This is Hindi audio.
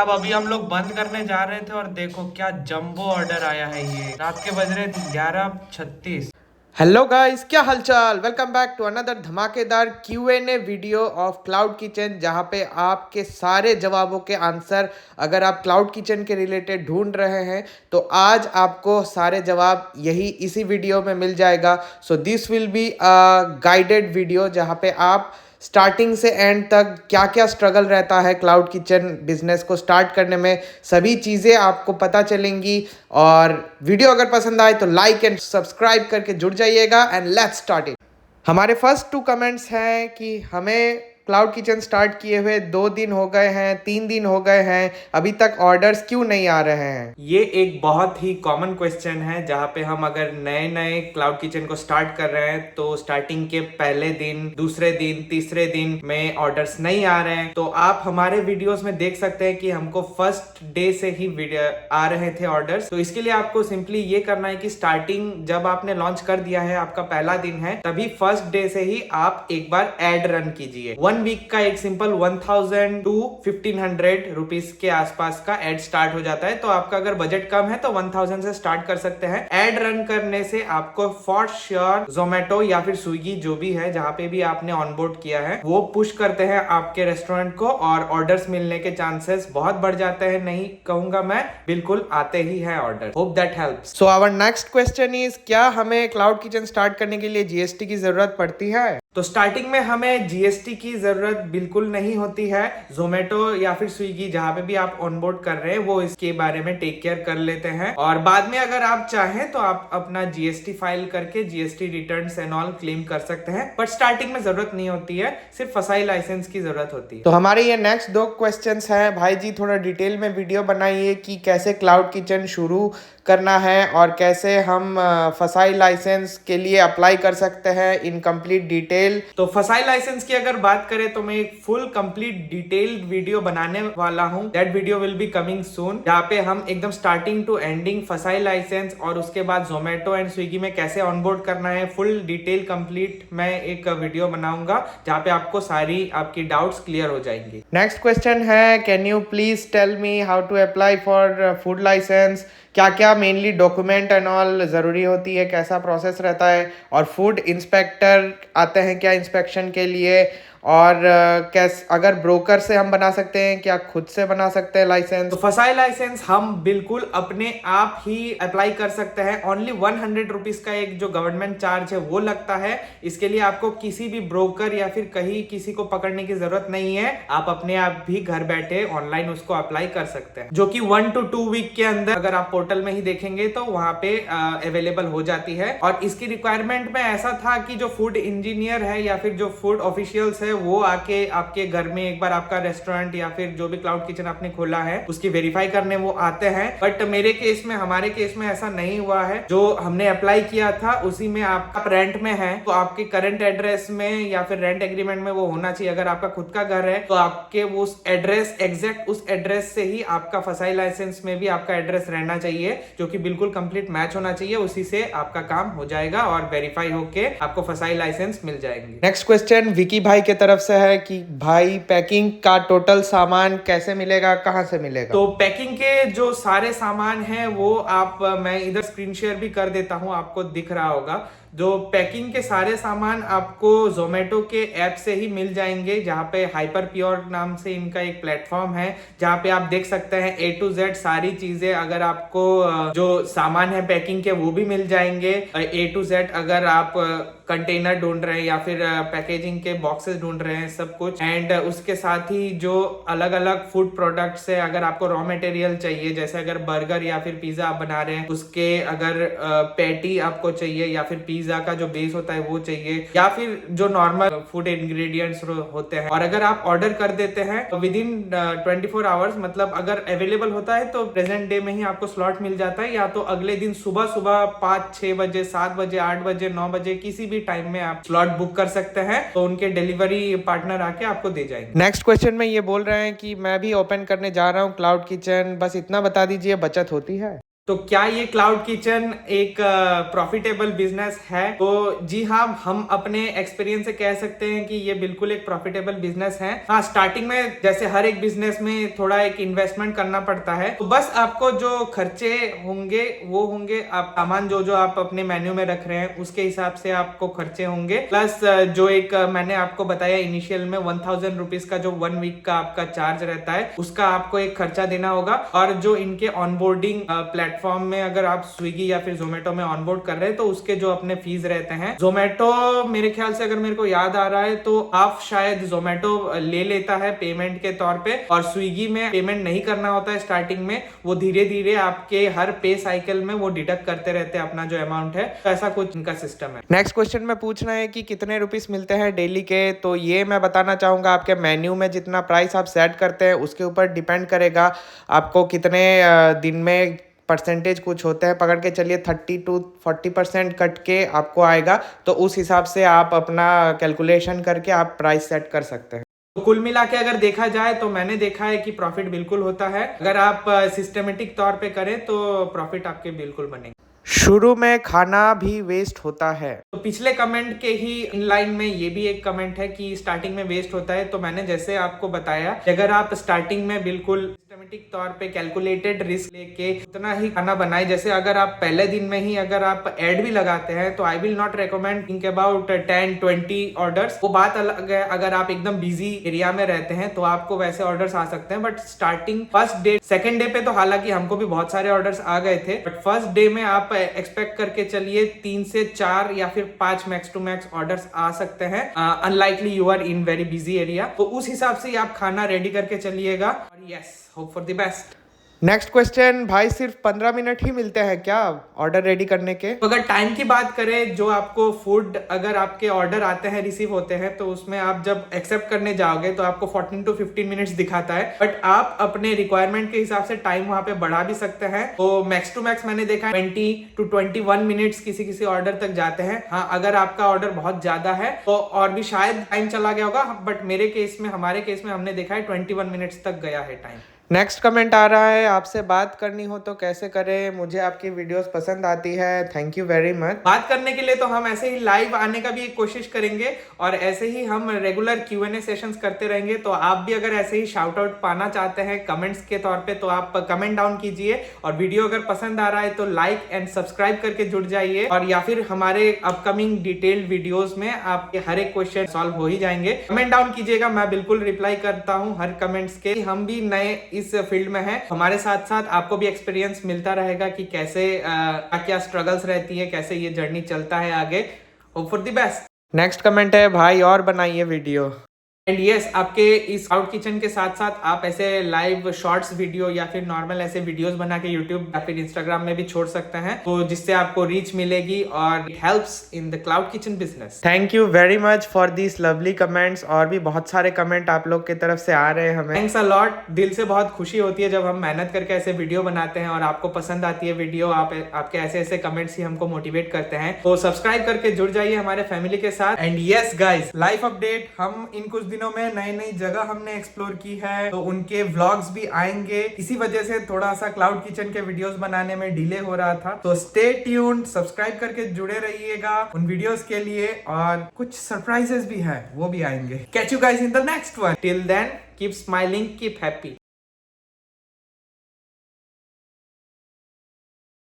अब अभी हम लोग बंद करने जा रहे थे और देखो क्या जंबो ऑर्डर आया है। ये रात के बज रहे थे 11:36। हेलो गाइस, क्या हालचाल। वेलकम बैक टू अनदर धमाकेदार Q&A video of cloud kitchen, जहां पे आपके सारे जवाबों के आंसर, अगर आप क्लाउड किचन के रिलेटेड ढूंढ रहे हैं तो आज आपको सारे जवाब यही इसी वीडियो में मिल जाएगा। So this will be a guided video जहां पे आप स्टार्टिंग से एंड तक क्या क्या स्ट्रगल रहता है क्लाउड किचन बिजनेस को स्टार्ट करने में, सभी चीज़ें आपको पता चलेंगी। और वीडियो अगर पसंद आए तो लाइक एंड सब्सक्राइब करके जुड़ जाइएगा एंड लेट्स स्टार्ट इट। हमारे फर्स्ट 2 कमेंट्स हैं कि हमें क्लाउड किचन स्टार्ट किए हुए 2 दिन हो गए हैं, 3 दिन हो गए हैं, अभी तक ऑर्डर्स क्यों नहीं आ रहे हैं। ये एक बहुत ही कॉमन क्वेश्चन है जहाँ पे हम अगर नए नए क्लाउड किचन को स्टार्ट कर रहे हैं तो स्टार्टिंग के पहले दिन, दूसरे दिन, तीसरे दिन में ऑर्डर्स नहीं आ रहे हैं। तो आप हमारे वीडियोस में देख सकते हैं कि हमको फर्स्ट डे से ही आ रहे थे ऑर्डर्स। तो इसके लिए आपको सिंपली ये करना है कि स्टार्टिंग जब आपने लॉन्च कर दिया है, आपका पहला दिन है, तभी फर्स्ट डे से ही आप एक बार एड रन कीजिए। 1 वीक का एक सिंपल 1000 to 1500 रुपीज के आसपास का एड स्टार्ट हो जाता है। तो आपका अगर बजट कम है तो 1000 से स्टार्ट कर सकते हैं। एड रन करने से आपको फॉर श्योर जोमेटो या फिर स्विगी जो भी है जहां पे भी आपने ऑनबोर्ड किया है वो पुश करते हैं आपके रेस्टोरेंट को और ऑर्डर्स मिलने के चांसेस बहुत बढ़ जाते हैं। नहीं कहूंगा मैं, बिल्कुल आते ही है order. Hope that helps. So our next question is, क्या हमें क्लाउड किचन स्टार्ट करने के लिए जीएसटी की जरूरत पड़ती है। तो स्टार्टिंग में हमें जीएसटी की जरूरत बिल्कुल नहीं होती है। जोमेटो या फिर स्विगी जहां पे भी आप ऑनबोर्ड कर रहे हैं वो इसके बारे में टेक केयर कर लेते हैं और बाद में अगर आप चाहें तो आप अपना जीएसटी फाइल करके GST returns and all claim कर सकते हैं। बट स्टार्टिंग में जरूरत नहीं होती है, सिर्फ फसाई लाइसेंस की जरूरत होती है। तो हमारे ये नेक्स्ट 2 क्वेश्चंस हैं। भाई जी थोड़ा डिटेल में वीडियो बनाइए कि कैसे क्लाउड किचन शुरू करना है और कैसे हम फसाई लाइसेंस के लिए अप्लाई कर सकते हैं इन कंप्लीट डिटेल। तो फसाई लाइसेंस की अगर बात करें तो मैं एक फुल कंप्लीट डिटेल्ड वीडियो बनाने वाला हूं। That video will be coming soon, जहाँ पे हम एकदम स्टार्टिंग टू एंडिंग फसाई लाइसेंस और उसके बाद जोमेटो एंड स्विगी में कैसे ऑनबोर्ड करना है, फुल डिटेल कंप्लीट मैं एक वीडियो बनाऊंगा जहाँ पे आपको सारी आपकी डाउट्स क्लियर हो जाएंगी। नेक्स्ट क्वेश्चन है, can you please tell me how to apply for food license. क्या क्या मेनली डॉक्यूमेंट एंड ऑल ज़रूरी होती है, कैसा प्रोसेस रहता है, और फूड इंस्पेक्टर आते हैं क्या इंस्पेक्शन के लिए, और कैसे अगर ब्रोकर से हम बना सकते हैं क्या खुद से बना सकते हैं लाइसेंस। तो फसाई लाइसेंस हम बिल्कुल अपने आप ही अप्लाई कर सकते हैं। ओनली 100 रुपीज का एक जो गवर्नमेंट चार्ज है वो लगता है। इसके लिए आपको किसी भी ब्रोकर या फिर कहीं किसी को पकड़ने की जरूरत नहीं है। आप अपने आप भी घर बैठे ऑनलाइन उसको अप्लाई कर सकते हैं, जो कि 1 to 2 वीक के अंदर अगर आप पोर्टल में ही देखेंगे तो वहां पे अवेलेबल हो जाती है। और इसकी रिक्वायरमेंट में ऐसा था कि जो फूड इंजीनियर है या फिर जो फूड ऑफिशियल्स है वो आके आपके घर में एक बार आपका रेस्टोरेंट या फिर जो भी क्लाउड किचन आपने खोला है उसकी वेरीफाई करने वो आते हैं। बट मेरे केस में, हमारे केस में ऐसा नहीं हुआ है। जो हमने अप्लाई किया था उसी में आपका रेंट में है तो आपके करंट एड्रेस में या फिर रेंट एग्रीमेंट में वो होना चाहिए। अगर आपका खुद का घर है तो आपके उस एड्रेस, एग्जैक्ट उस एड्रेस से ही आपका फसाई लाइसेंस में भी आपका एड्रेस रहना चाहिए, जो कि बिल्कुल कंप्लीट मैच होना चाहिए। उसी से आपका काम हो जाएगा और वेरीफाई होके आपको फसाई लाइसेंस मिल जाएंगे। नेक्स्ट क्वेश्चन विकी भाई के तरफ से है कि भाई पैकिंग का टोटल सामान कैसे मिलेगा, कहाँ से मिलेगा। तो पैकिंग के जो सारे सामान हैं वो आप, मैं इधर स्क्रीन शेयर भी कर देता हूं, आपको दिख रहा होगा। जो पैकिंग के सारे सामान आपको जोमेटो के ऐप से ही मिल जाएंगे, जहाँ पे हाइपर प्योर नाम से इनका एक प्लेटफॉर्म है जहाँ पे आप देख सकते हैं A to Z सारी चीजें। अगर आपको जो सामान है पैकिंग के वो भी मिल जाएंगे A to Z। अगर आप कंटेनर ढूंढ रहे हैं या फिर पैकेजिंग के बॉक्सेस ढूंढ रहे हैं, सब कुछ। एंड उसके साथ ही जो अलग अलग फूड प्रोडक्ट्स है, अगर आपको रॉ मटेरियल चाहिए, जैसे अगर बर्गर या फिर पिज्जा आप बना रहे हैं उसके अगर पैटी आपको चाहिए या फिर पिज्जा का जो बेस होता है वो चाहिए, या फिर जो नॉर्मल फूड इंग्रेडिएंट्स होते हैं, और अगर आप ऑर्डर कर देते हैं तो विद इन 24 आवर्स, मतलब अगर अवेलेबल होता है तो प्रेजेंट डे में ही आपको स्लॉट मिल जाता है, या तो अगले दिन सुबह सुबह 5-6 बजे, 7 बजे, 8 बजे, 9 बजे किसी भी टाइम में आप स्लॉट बुक कर सकते हैं। तो उनके डिलीवरी पार्टनर आके आपको दे जाएंगे। नेक्स्ट क्वेश्चन में ये बोल रहे हैं कि मैं भी ओपन करने जा रहा हूँ क्लाउड किचन, बस इतना बता दीजिए बचत होती है। तो क्या ये क्लाउड किचन एक प्रॉफिटेबल बिजनेस है? तो जी हाँ, हम अपने एक्सपीरियंस से कह सकते हैं कि ये बिल्कुल एक प्रॉफिटेबल बिजनेस है। हाँ, स्टार्टिंग में जैसे हर एक बिजनेस में थोड़ा एक इन्वेस्टमेंट करना पड़ता है, तो बस आपको जो खर्चे होंगे वो होंगे, आप सामान जो जो आप अपने मेन्यू में रख रहे हैं उसके हिसाब से आपको खर्चे होंगे, प्लस जो एक मैंने आपको बताया इनिशियल में 1000 रुपीज का जो 1 वीक का आपका चार्ज रहता है, उसका आपको एक खर्चा देना होगा। और जो इनके ऑनबोर्डिंग प्लेटफॉर्म में अगर आप स्विगी या फिर जोमेटो में ऑनबोर्ड कर रहे हैं तो उसके जो अपने फीस रहते हैं, जोमेटो मेरे ख्याल से अगर मेरे को याद आ रहा है तो आप शायद जोमेटो ले लेता है पेमेंट के तौर पे, और स्विगी में पेमेंट नहीं करना होता है स्टार्टिंग में, वो धीरे धीरे आपके हर पे साइकिल में वो डिडक्ट करते रहते हैं अपना जो अमाउंट है। तो ऐसा कुछ इनका सिस्टम है। नेक्स्ट क्वेश्चन में पूछना है कि कितने रुपीस मिलते हैं डेली के। तो ये मैं बताना चाहूँगा, आपके मेन्यू में जितना प्राइस आप सेट करते हैं उसके ऊपर डिपेंड करेगा आपको कितने दिन में परसेंटेज कुछ होते हैं, पकड़ के चलिए 30 to 40% कट के आपको आएगा, तो उस हिसाब से आप अपना कैलकुलेशन करके आप प्राइस सेट कर सकते हैं। तो कुल मिला के अगर देखा जाए तो मैंने देखा है कि प्रॉफिट बिल्कुल होता है। अगर आप सिस्टमेटिक तौर पे करें तो प्रॉफिट आपके बिल्कुल बनेंगे। शुरू में खाना भी वेस्ट होता है। तो पिछले कमेंट के ही इन लाइन में ये भी एक कमेंट है कि स्टार्टिंग में वेस्ट होता है। तो मैंने जैसे आपको बताया कि अगर आप स्टार्टिंग में बिल्कुल सिस्टमेटिक तौर पे कैलकुलेटेड रिस्क लेके उतना ही खाना बनाए, जैसे अगर आप पहले दिन में ही अगर आप एड भी लगाते हैं तो I will not recommend think about 10-20 orders. वो बात अलग है, अगर आप एकदम बिजी एरिया में रहते हैं तो आपको वैसे ऑर्डर्स आ सकते हैं, but starting first day second day पे तो हालांकि हमको भी बहुत सारे ऑर्डर्स आ गए थे, बट फर्स्ट डे में आप एक्सपेक्ट करके चलिए 3 से 4 या फिर 5 मैक्स टू मैक्स ऑर्डर्स आ सकते हैं, unlikely you are in very busy area. तो उस हिसाब से आप खाना रेडी करके चलिएगा। और yes, hope for the best. Next question, भाई सिर्फ 15 मिनट ही मिलते हैं क्या ऑर्डर रेडी करने के? तो अगर टाइम की बात करें, जो आपको फूड अगर आपके ऑर्डर आते हैं रिसीव होते हैं तो उसमें आप जब एक्सेप्ट करने जाओगे तो आपको 14 to 15 मिनट्स दिखाता है, बट आप अपने रिक्वायरमेंट के हिसाब से टाइम वहां पे बढ़ा भी सकते हैं। तो मैक्स टू मैक्स मैंने देखा 20 to 21 मिनट्स किसी किसी ऑर्डर तक जाते हैं। हाँ, अगर आपका ऑर्डर बहुत ज्यादा है तो और भी शायद टाइम चला गया होगा, बट मेरे केस में हमारे केस में हमने देखा है 21 मिनट्स तक गया है टाइम। नेक्स्ट कमेंट आ रहा है, आपसे बात करनी हो तो कैसे करें, मुझे आपकी वीडियोस पसंद आती है, थैंक यू वेरी मच। बात करने के लिए तो हम ऐसे ही लाइव आने का भी एक कोशिश करेंगे और ऐसे ही हम रेगुलर Q&A सेशंस करते रहेंगे। तो आप भी अगर ऐसे ही शाउट आउट पाना चाहते हैं कमेंट्स के तौर पे तो आप कमेंट डाउन कीजिए, और वीडियो अगर पसंद आ रहा है तो लाइक एंड सब्सक्राइब करके जुड़ जाइए, और या फिर हमारे अपकमिंग डिटेल्ड वीडियोस में आपके हर एक क्वेश्चन सॉल्व हो ही जाएंगे। कमेंट डाउन कीजिएगा, मैं बिल्कुल रिप्लाई करता हूँ हर कमेंट्स के। हम भी नए इस फील्ड में है, हमारे साथ साथ आपको भी एक्सपीरियंस मिलता रहेगा कि कैसे क्या स्ट्रगल्स रहती है, कैसे ये जर्नी चलता है आगे। Hope for the best. Next comment है, भाई और बनाइए वीडियो। एंड यस, आपके इस क्लाउड किचन के साथ साथ आप ऐसे लाइव शॉर्ट्स वीडियो या फिर नॉर्मल ऐसे वीडियोस बना के यूट्यूब या फिर इंस्टाग्राम में भी छोड़ सकते हैं, तो जिससे आपको रीच मिलेगी और it helps in the cloud kitchen business. Thank you very much for this lovely comments, और भी बहुत सारे कमेंट आप लोग की तरफ से आ रहे हैं हमें। Thanks a lot. दिल से बहुत खुशी होती है जब हम मेहनत करके ऐसे वीडियो बनाते हैं और आपको पसंद आती है वीडियो। आपके ऐसे ऐसे कमेंट्स ही हमको मोटिवेट करते हैं। तो सब्सक्राइब करके जुड़ जाइए हमारे फैमिली के साथ। And yes guys, life update, हम इन कुछ दिनों में नई नई जगह हमने एक्सप्लोर की है, तो उनके व्लॉग्स भी आएंगे। इसी वजह से थोड़ा सा क्लाउड किचन के वीडियोस बनाने में डिले हो रहा था, तो स्टे ट्यून्ड, सब्सक्राइब करके जुड़े रहिएगा उन वीडियोस के लिए, और कुछ सरप्राइजेस भी है वो भी आएंगे। Catch you guys in the next one. Till then keep smiling, keep happy.